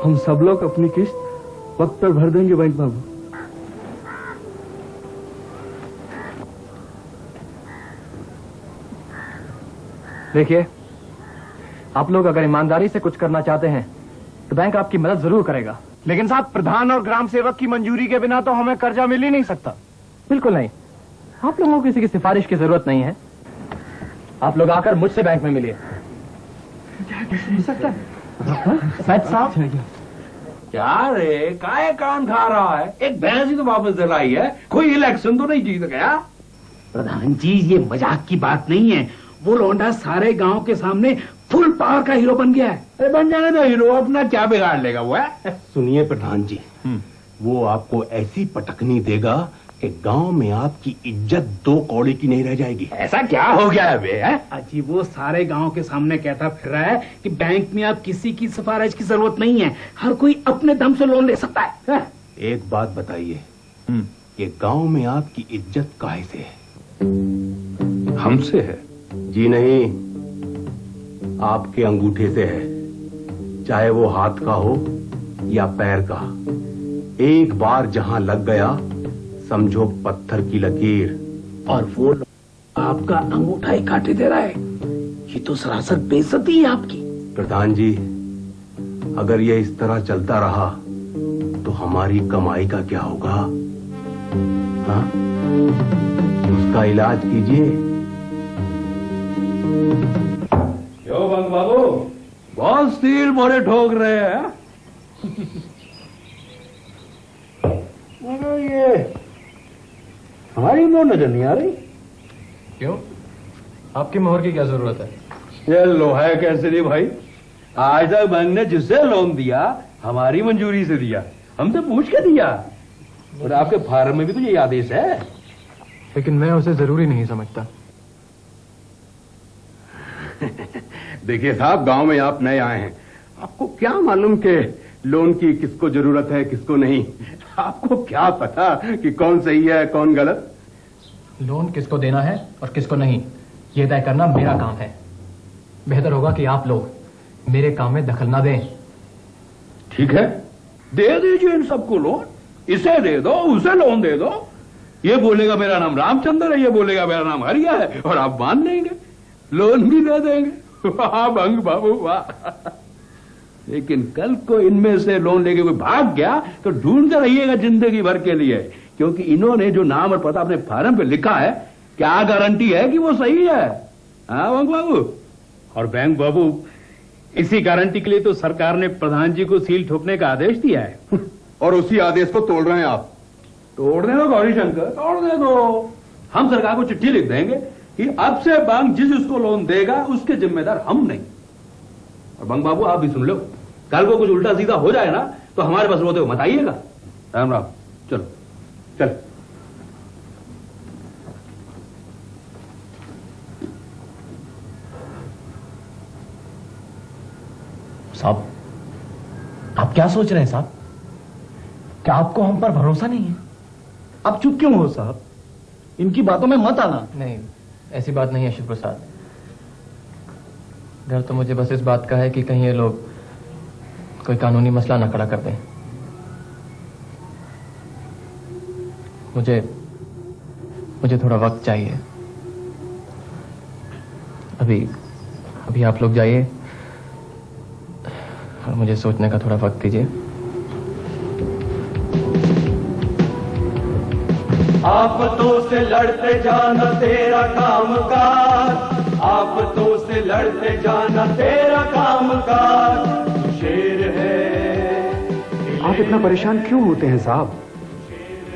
हम सब लोग अपनी किस्त वक्त पर भर देंगे बैंक बाबू। देखिए, आप लोग अगर ईमानदारी से कुछ करना चाहते हैं तो बैंक आपकी मदद जरूर करेगा। लेकिन साहब, प्रधान और ग्राम सेवक की मंजूरी के बिना तो हमें कर्जा मिल ही नहीं सकता। बिल्कुल नहीं, आप लोगों को किसी की सिफारिश की जरूरत नहीं है। आप लोग आकर मुझसे बैंक में मिलिए। सच साहब? क्या रे, काय कान खा रहा है? एक भैंस ही तो वापस दिलाई है, कोई इलेक्शन तो नहीं जीत गया। प्रधान जी, ये मजाक की बात नहीं है। वो लौंडा सारे गांव के सामने फुल पावर का हीरो बन गया है। अरे बन जाने दो हीरो, अपना क्या बिगाड़ लेगा वो है? सुनिए प्रधान जी, वो आपको ऐसी पटकनी देगा कि गांव में आपकी इज्जत 2 कौड़ी की नहीं रह जाएगी। ऐसा क्या हो गया है बे? अजी, वो सारे गांव के सामने कहता फिर रहा है कि बैंक में आप किसी की सिफारिश की जरूरत नहीं है, हर कोई अपने दम से लोन ले सकता है। एक बात बताइए, ये गांव में आपकी इज्जत काहे से है? हमसे है? जी नहीं, आपके अंगूठे से है। चाहे वो हाथ का हो या पैर का, एक बार जहां लग गया समझो पत्थर की लकीर। और वो आपका अंगूठा ही काटे दे रहा है। ये तो सरासर बेइज्जती है आपकी। प्रधान जी, अगर ये इस तरह चलता रहा तो हमारी कमाई का क्या होगा? हाँ? उसका इलाज कीजिए। क्यों बंग बाबू, बहुत स्टील बोरे ठोक रहे हैं? मगर ये हमारी मोहर नजर नहीं आ रही। क्यों, आपकी मोहर की क्या जरूरत है? ये लोहा है कैसे दी भाई? आज तक बैंक ने जिससे लोन दिया हमारी मंजूरी से दिया, हमसे पूछ के दिया। और आपके फार्म में भी तो यही आदेश है। लेकिन मैं उसे जरूरी नहीं समझता। देखिए साहब, गांव में आप नए आए हैं, आपको क्या मालूम कि लोन की किसको जरूरत है किसको नहीं। आपको क्या पता कि कौन सही है कौन गलत? लोन किसको देना है और किसको नहीं, यह तय करना मेरा काम है। बेहतर होगा कि आप लोग मेरे काम में दखल ना दें। ठीक है, दे दीजिए इन सबको लोन। इसे दे दो, उसे लोन दे दो। ये बोलेगा मेरा नाम रामचंद्र है, ये बोलेगा मेरा नाम हरिया है, और आप मान लेंगे, लोन भी दे देंगे। वाह बंग बाबू वाह। लेकिन कल को इनमें से लोन लेके कोई भाग गया तो ढूंढते रहिएगा जिंदगी भर के लिए, क्योंकि इन्होंने जो नाम और पता अपने फार्म पे लिखा है, क्या गारंटी है कि वो सही है? हाँ बंग बाबू। और बैंक बाबू, इसी गारंटी के लिए तो सरकार ने प्रधान जी को सील ठोकने का आदेश दिया है। और उसी आदेश को तोड़ रहे हैं आप। तोड़ने दो गौरी शंकर, तोड़ने दो। हम सरकार को चिट्ठी लिख देंगे कि अब से बैंक जिस उसको लोन देगा उसके जिम्मेदार हम नहीं। और बंग बाबू आप भी सुन लो, कल को कुछ उल्टा सीधा हो जाए ना तो हमारे पास रोते हो मत आइएगा। राम राम। चलो चल। साहब, आप क्या सोच रहे हैं साहब? क्या आपको हम पर भरोसा नहीं है? आप चुप क्यों हो साहब? इनकी बातों में मत आना। नहीं, ऐसी बात नहीं है शिव प्रसाद। डर तो मुझे बस इस बात का है कि कहीं ये लोग कोई कानूनी मसला ना खड़ा कर दें। मुझे थोड़ा वक्त चाहिए। अभी आप लोग जाइए और मुझे सोचने का थोड़ा वक्त दीजिए। आफतों से लड़ते जाना तेरा कामकाज, आफतों से लड़ते जाना तेरा कामकाज। तू शेर है। आप इतना परेशान क्यों होते हैं साहब?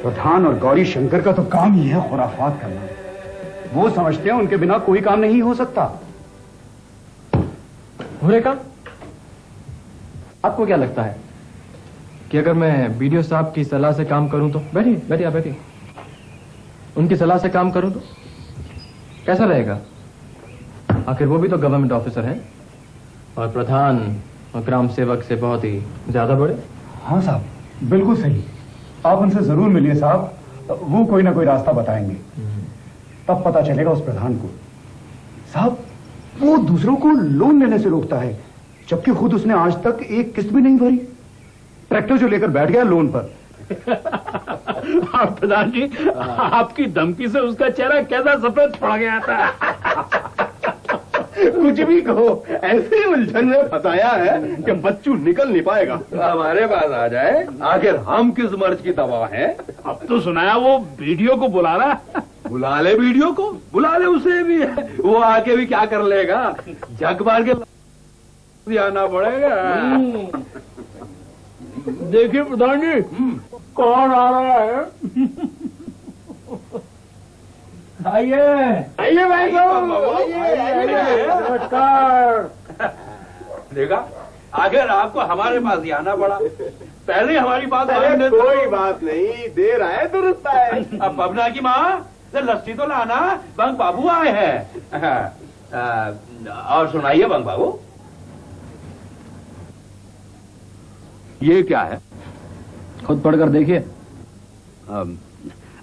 प्रधान और गौरी शंकर का तो काम ही है खुराफात करना। वो समझते हैं उनके बिना कोई काम नहीं हो सकता। हुरेका, आपको क्या लगता है कि अगर मैं बीडीओ साहब की सलाह से काम करूं तो? बैठिए आप बैठिए। उनकी सलाह से काम करूं तो कैसा रहेगा? आखिर वो भी तो गवर्नमेंट ऑफिसर हैं और प्रधान और ग्राम सेवक से बहुत ही ज्यादा बड़े। हाँ साहब, बिल्कुल सही। आप उनसे जरूर मिलिए साहब, वो कोई ना कोई रास्ता बताएंगे, तब पता चलेगा उस प्रधान को। साहब, वो दूसरों को लोन लेने से रोकता है, जबकि खुद उसने आज तक एक किस्त भी नहीं भरी। ट्रैक्टर जो लेकर बैठ गया लोन पर। प्रधान जी, आपकी धमकी से उसका चेहरा कैसा सफेद पड़ गया था। कुछ भी कहो, ऐसे उलझन में फंसाया है कि बच्चू निकल नहीं पाएगा। हमारे पास आ जाए, आखिर हम किस मर्ज की दवा है। अब तो सुनाया वो वीडियो को बुला रहा। बुला ले वीडियो को, बुला ले उसे भी, वो आके भी क्या कर लेगा, झक मार के आना पड़ेगा। देखिए प्रधान जी, कौन आ रहा है। आइए आइए भाई, नमस्कार। देखा, आखिर आपको हमारे पास ही आना पड़ा। पहले हमारी बात कोई बात नहीं, देर आए दुरुस्त आए। अब बबना की माँ लस्सी तो लाना, बंग बाबू आए हैं। और सुनाइए बंग बाबू, ये क्या है? खुद पढ़कर देखिए।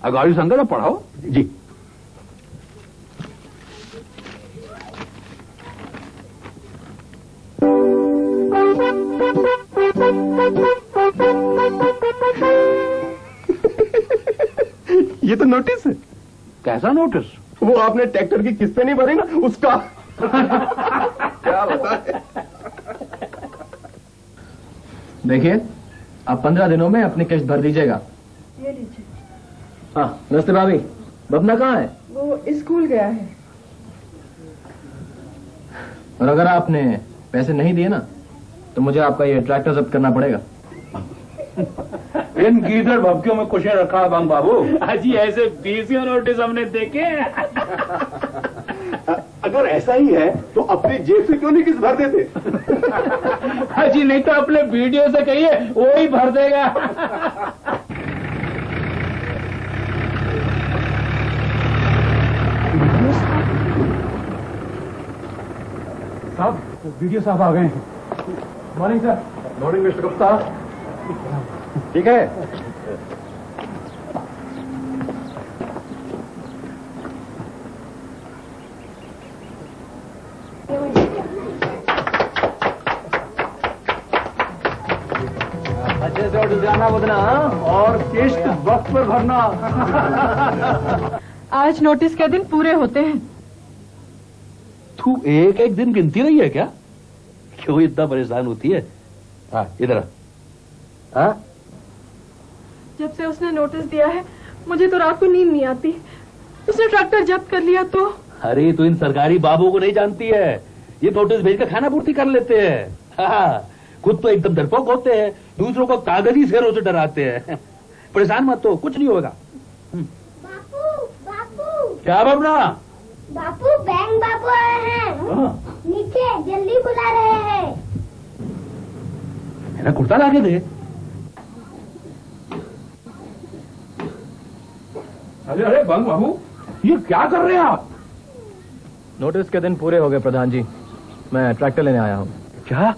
अगाड़ी संगर पढ़ाओ जी। ये तो नोटिस है। कैसा नोटिस? वो आपने ट्रैक्टर की किस्तें नहीं भरी ना, उसका। क्या बताए। देखिए, आप 15 दिनों में अपनी किस्त भर दीजिएगा। ये लीजिए। हाँ, नमस्ते भाभी। बबना कहाँ है? वो स्कूल गया है। और अगर आपने पैसे नहीं दिए ना, तो मुझे आपका ये ट्रैक्टर जब्त करना पड़ेगा। इन गीदड़ भपकियों में कुछ रखा है बंग बाबू। जी, ऐसे 20 नोटिस हमने देखे। अगर ऐसा ही है तो अपनी जेब से क्यों नहीं किस्त भर देते। जी, नहीं तो अपने वीडियो से कहिए, वो ही भर देगा। साहब, वीडियो साहब आ गए हैं। Morning sir. Morning mister Gupta. ठीक है। अच्छे से ऑर्डर जाना बदना, और किस्त वक्त पर भरना। आज नोटिस के दिन पूरे होते हैं। तू एक एक दिन गिनती रही है क्या? क्यों इतना परेशान होती है? हाँ, इधर। हाँ, जब से उसने नोटिस दिया है, मुझे तो रात को नींद नहीं आती। उसने ट्रैक्टर जब्त कर लिया तो। अरे तू इन सरकारी बाबुओं को नहीं जानती है, ये नोटिस भेजकर खाना पूर्ति कर लेते हैं। हाँ, खुद तो एकदम डरपोक होते हैं, दूसरों को कागजी शेरों से डराते हैं। परेशान मत हो, कुछ नहीं होगा। बापू, बापू। क्या बबना? बापू, बैंक बापू आए हैं। नीचे जल्दी बुला रहे हैं। मेरा कुर्ता ला के दे। अरे अरे बंग बाबू, ये क्या कर रहे हैं आप? नोटिस के दिन पूरे हो गए प्रधान जी, मैं ट्रैक्टर लेने आया हूँ। क्या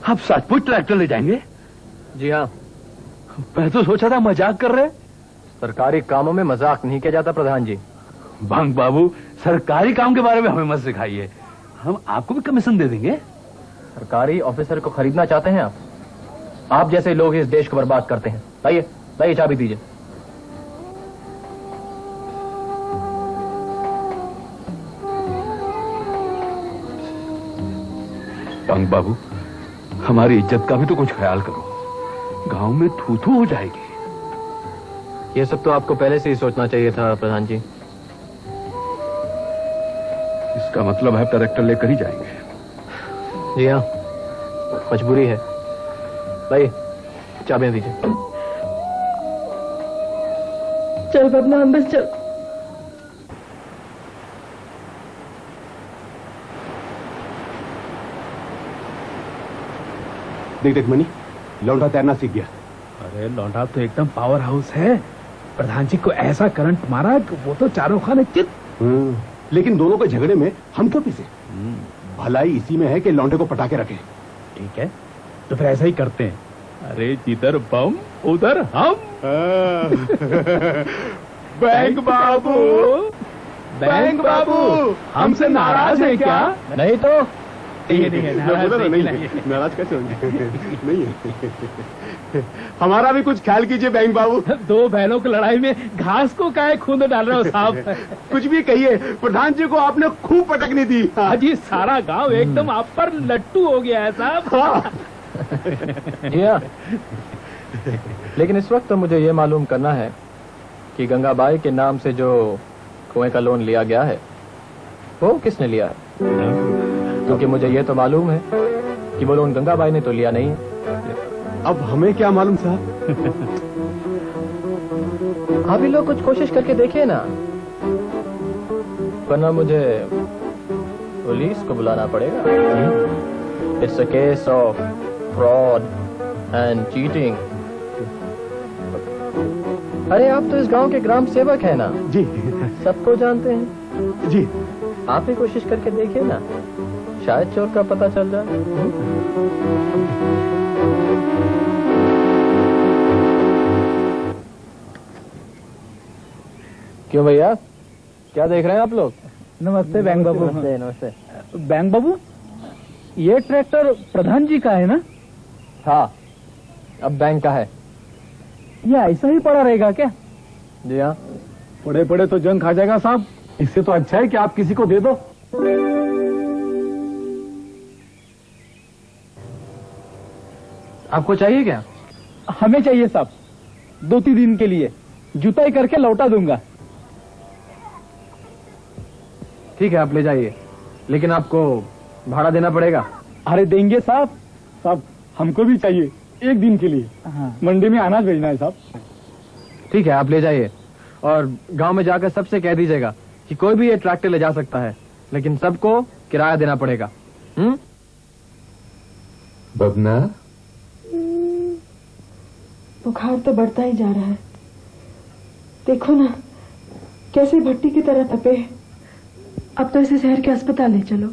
आप सचमुच ट्रैक्टर ले जाएंगे? जी हाँ। मैं तो सोचा था मजाक कर रहे। सरकारी कामों में मजाक नहीं किया जाता प्रधान जी। बंग बाबू, सरकारी काम के बारे में हमें मत सिखाइए, हम आपको भी कमीशन दे देंगे। सरकारी ऑफिसर को खरीदना चाहते हैं आप जैसे लोग इस देश को बर्बाद करते हैं। लाइए लाइए, चाबी दीजिए। बंग बाबू, हमारी इज्जत का भी तो कुछ ख्याल करो, गांव में थू थू हो जाएगी। ये सब तो आपको पहले से ही सोचना चाहिए था प्रधान जी। इसका मतलब है ट्रैक्टर लेकर ही जाएंगे। जी हाँ, मजबूरी है। लाइए, चाबियां दीजिए। चल बबना, अंदर चल। देख देख मनी, लौंडा तैरना सीख गया। अरे लौंडा तो एकदम पावर हाउस है। प्रधान जी को ऐसा करंट मारा कि वो तो चारों खाने चित। लेकिन दोनों के झगड़े में हम क्यों पिसे? भलाई इसी में है कि लौंडे को पटा के रखे। ठीक है, तो फिर ऐसा ही करते हैं। अरे जिधर बम उधर हम। बैंक बाबू, बैंक बाबू हमसे नाराज है क्या? नहीं तो नाराज कैसे होंगे? नहीं है। हमारा भी कुछ ख्याल कीजिए बैंक बाबू। दो बहनों की लड़ाई में घास को काहे खूंद डाल रहे हो साहब? कुछ भी कहिए, प्रधान जी को आपने खूब पटकनी दी। अजी सारा गांव एकदम आप पर लट्टू हो गया है साहब। लेकिन इस वक्त तो मुझे ये मालूम करना है कि गंगाबाई के नाम से जो कुएं का लोन लिया गया है वो किसने लिया है, क्योंकि मुझे ये तो मालूम है कि वो लोन गंगाबाई ने तो लिया नहीं है। अब हमें क्या मालूम साहब? आप ही लोग कुछ कोशिश करके देखिए ना, वरना मुझे पुलिस को बुलाना पड़ेगा। It's a case of fraud and cheating. अरे आप तो इस गांव के ग्राम सेवक हैं ना? जी। सबको जानते हैं जी। आप ही कोशिश करके देखिए ना, शायद चोर का पता चल जाए। क्यों भैया, क्या देख रहे हैं आप लोग? नमस्ते बैंक बाबू। नमस्ते नमस्ते। बैंक बाबू, ये ट्रैक्टर प्रधान जी का है ना? हाँ, अब बैंक का है। ये ऐसा ही पड़ा रहेगा क्या? जी हाँ। पड़े पड़े तो जंग खा जाएगा साहब। इससे तो अच्छा है कि आप किसी को दे दो। आपको चाहिए क्या? हमें चाहिए साहब, 2-3 दिन के लिए जुताई करके लौटा दूंगा। ठीक है, आप ले जाइए, लेकिन आपको भाड़ा देना पड़ेगा। अरे देंगे साहब। साहब हमको भी चाहिए 1 दिन के लिए। मंडी में अनाज भेजना है साहब। ठीक है, आप ले जाइए और गांव में जाकर सबसे कह दीजिएगा कि कोई भी ये ट्रैक्टर ले जा सकता है, लेकिन सबको किराया देना पड़ेगा। बबना, बुखार तो बढ़ता ही जा रहा है। देखो ना कैसे भट्टी की तरह तपे है। अब तो इसे शहर के अस्पताल ले चलो।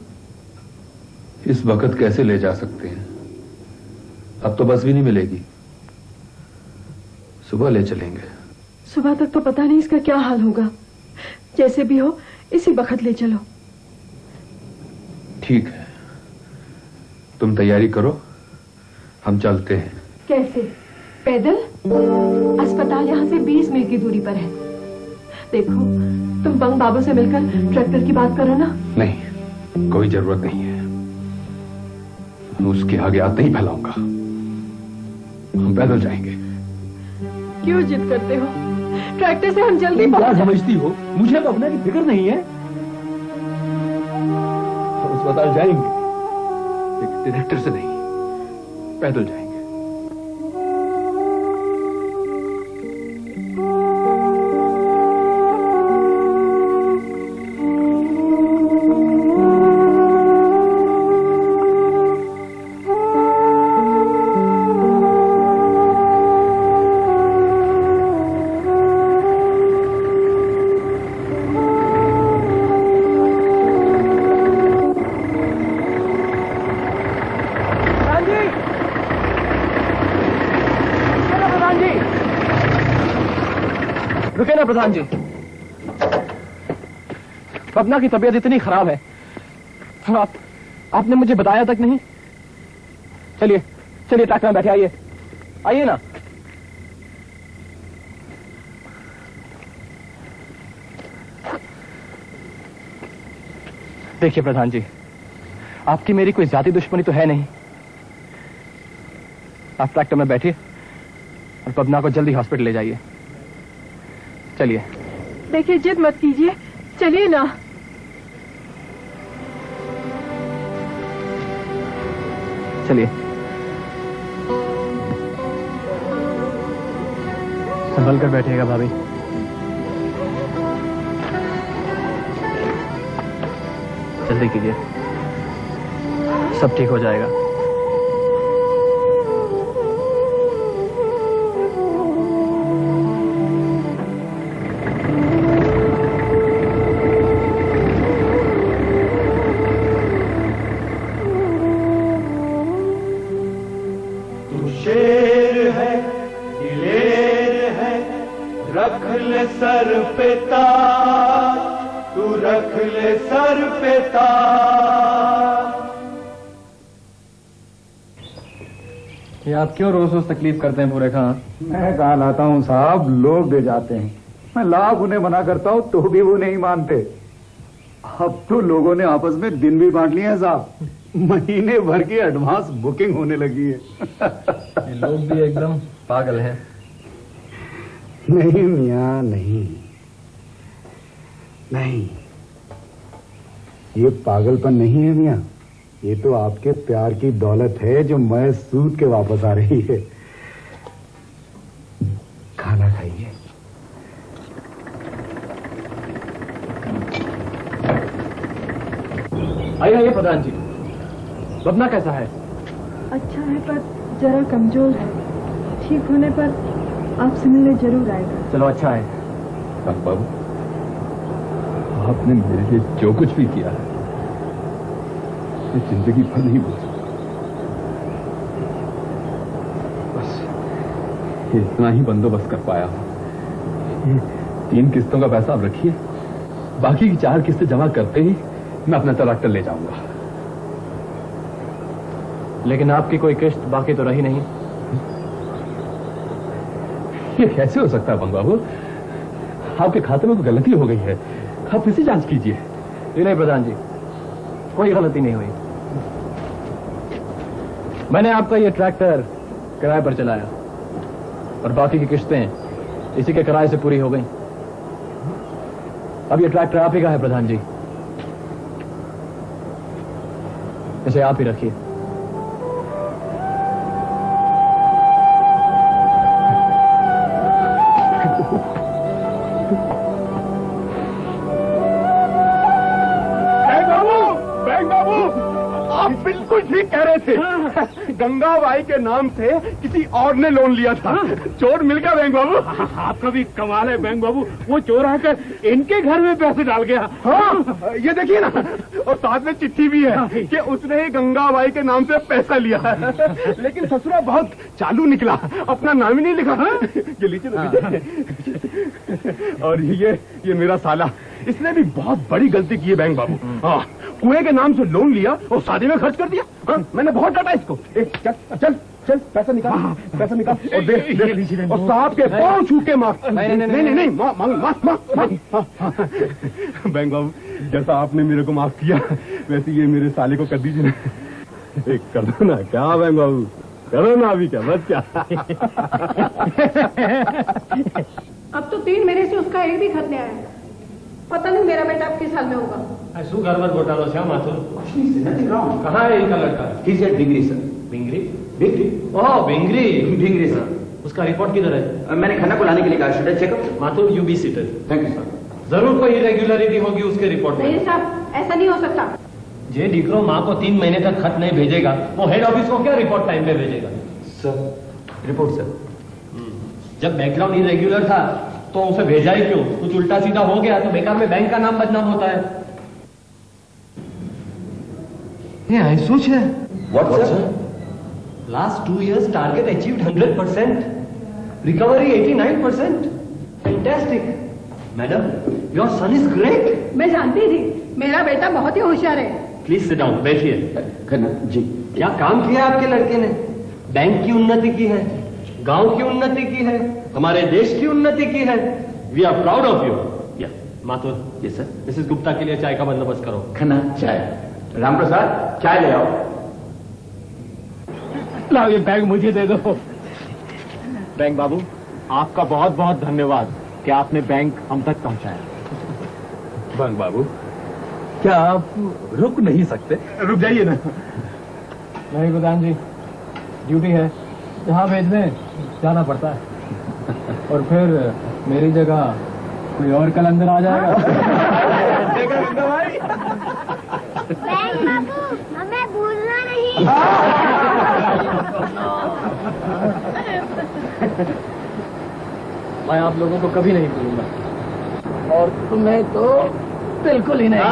इस वक्त कैसे ले जा सकते हैं? अब तो बस भी नहीं मिलेगी। सुबह ले चलेंगे। सुबह तक तो पता नहीं इसका क्या हाल होगा। जैसे भी हो इसी वक्त ले चलो। ठीक है, तुम तैयारी करो, हम चलते हैं। कैसे? पैदल? अस्पताल यहाँ से 20 मील की दूरी पर है। देखो तुम बंग बाबू से मिलकर ट्रैक्टर की बात करो ना। नहीं, कोई जरूरत नहीं है। उसके आगे हाथ नहीं फैलाऊंगा। हम पैदल जाएंगे। क्यों जिद करते हो? ट्रैक्टर से हम जल्दी पहुंच। समझती हो मुझे बबना की फिक्र नहीं है। हम अस्पताल जाएंगे, लेकिन ट्रैक्टर से नहीं, पैदल जाएंगे। रुके ना प्रधान जी, बबना की तबीयत इतनी खराब है, आपने मुझे बताया तक नहीं। चलिए चलिए ट्रैक्टर में बैठे, आइए आइए ना। देखिए प्रधान जी, आपकी मेरी कोई ज्यादा दुश्मनी तो है नहीं। आप ट्रैक्टर में बैठिए और बबना को जल्दी हॉस्पिटल ले जाइए। चलिए। देखिए जिद मत कीजिए, चलिए ना। चलिए। संभल कर बैठिएगा भाभी। जल्दी कीजिए, सब ठीक हो जाएगा। शेर है, दिलेर है, रख ले सर पे ताज, तू रख ले सर पे ताज। ये आप क्यों रोज रोज तकलीफ करते हैं पूरे खां? मैं कहा लाता हूँ साहब, लोग दे जाते हैं। मैं लाख उन्हें मना करता हूँ तो भी वो नहीं मानते। अब तो लोगों ने आपस में दिन भी बांट लिए हैं साहब। महीने भर की एडवांस बुकिंग होने लगी है। ये लोग भी एकदम पागल हैं। नहीं मियां, नहीं नहीं, ये पागलपन नहीं है मियां, ये तो आपके प्यार की दौलत है जो मैं सूद के वापस आ रही है। खाना खाइए। आइए प्रधान जी, बबना कैसा है? अच्छा है पर जरा कमजोर है। ठीक होने पर आपसे मिलने जरूर आएगा। चलो अच्छा है। बाबू, आपने मेरे लिए जो कुछ भी किया है ये जिंदगी भर नहीं भूल सकता। बस ये इतना ही बंदोबस्त कर पाया हूं। ये 3 किस्तों का पैसा आप रखिए, बाकी की 4 किस्तें जमा करते ही मैं अपना ट्रैक्टर ले जाऊंगा। लेकिन आपकी कोई किस्त बाकी तो रही नहीं। ये कैसे हो सकता है बंग बाबू? आपके खाते में कोई गलती हो गई है, आप इसी जांच कीजिए। नहीं प्रधान जी, कोई गलती नहीं हुई। मैंने आपका ये ट्रैक्टर किराए पर चलाया और बाकी की किस्तें इसी के किराए से पूरी हो गई। अब ये ट्रैक्टर आप ही का है प्रधान जी, इसे आप ही रखिए। बिल्कुल ठीक कह रहे थे। गंगाबाई के नाम से किसी और ने लोन लिया था। चोर मिल गया बैंक बाबू। आपका भी कमाल है बैंक बाबू, वो चोर आकर इनके घर में पैसे डाल गया। हाँ, ये देखिए ना, और साथ में चिट्ठी भी है कि उसने ही गंगाबाई के नाम से पैसा लिया है। लेकिन ससुरा बहुत चालू निकला, अपना नाम ही नहीं लिखा। ये लीजिए ना, लीजिए। और ये मेरा साला, इसने भी बहुत बड़ी गलती की है बैंक बाबू। हाँ, कुएं के नाम से लोन लिया और शादी में खर्च कर दिया। हाँ, मैंने बहुत डांटा इसको। चल चल चल, पैसा निकाल, पैसा निकाल और दे, और साहब के पांव छू के माफ। नहीं, माफ। बैंक बाबू, जैसा आपने मेरे को माफ किया वैसे ये मेरे साले को कर दीजिए ना। एक कर दो ना, क्या बैंक बाबू, करो ना अभी, क्या बस क्या। अब तो 3 महीने से उसका एक भी खत नहीं आया। पता नहीं मेरा बेटा अब किस हाल में होगा। ऐसू गड़बड़ घोटालो श्याम माथुर। कुछ नहीं सर, नथिंग रॉन्ग। कहाँ है इनका लड़का? He said Bingri sir. Bingri? Bingri? Oh Bingri. Bingri sir. उसका रिपोर्ट किधर है? मैंने खन्ना को लाने के लिए कहा। Should I check up? Mathur, you be seated. Thank you sir. जरूर कोई इरेग्युलरिटी होगी उसके रिपोर्ट में। नहीं साहब, ऐसा नहीं हो सकता। जे डिक्रो माँ को 3 महीने तक खत नहीं भेजेगा, वो हेड ऑफिस को क्या रिपोर्ट टाइम पे भेजेगा? Sir, report sir. जब बैकग्राउंड इरेग्युलर था तो उसे भेजा ही क्यों? कुछ उल्टा सीधा हो गया तो बेकार में बैंक का नाम बदनाम होता है। ये आइसोच है। What sir? Last 2 years target achieved 100%, recovery 89%। Fantastic madam, your son is great. मैं जानती थी मेरा बेटा बहुत ही होशियार है। प्लीज सिट डाउन, बैठिए। खन्ना जी, क्या काम किया आपके लड़के ने? बैंक की उन्नति की है, गांव की उन्नति की है, हमारे देश की उन्नति की है। We are proud of you. Yeah Mathur, yes sir. Mrs Gupta के लिए चाय का बंदोबस्त करो। खन्ना चाय। राम प्रसाद, चाय ले आओ। लाओ ये बैग मुझे दे दो। बैंक बाबू, आपका बहुत बहुत धन्यवाद कि आपने बैंक हम तक पहुंचाया। बंग बाबू, क्या आप रुक नहीं सकते? रुक जाइए ना। नहीं प्रधान जी, ड्यूटी है, जहाँ भेज दें जाना पड़ता है। और फिर मेरी जगह कोई और कल अंदर आ जाएगा। बैंक बाबू, हमें भूलना नहीं। मैं आप लोगों को कभी नहीं भूलूंगा, और तुम्हें तो बिल्कुल ही नहीं।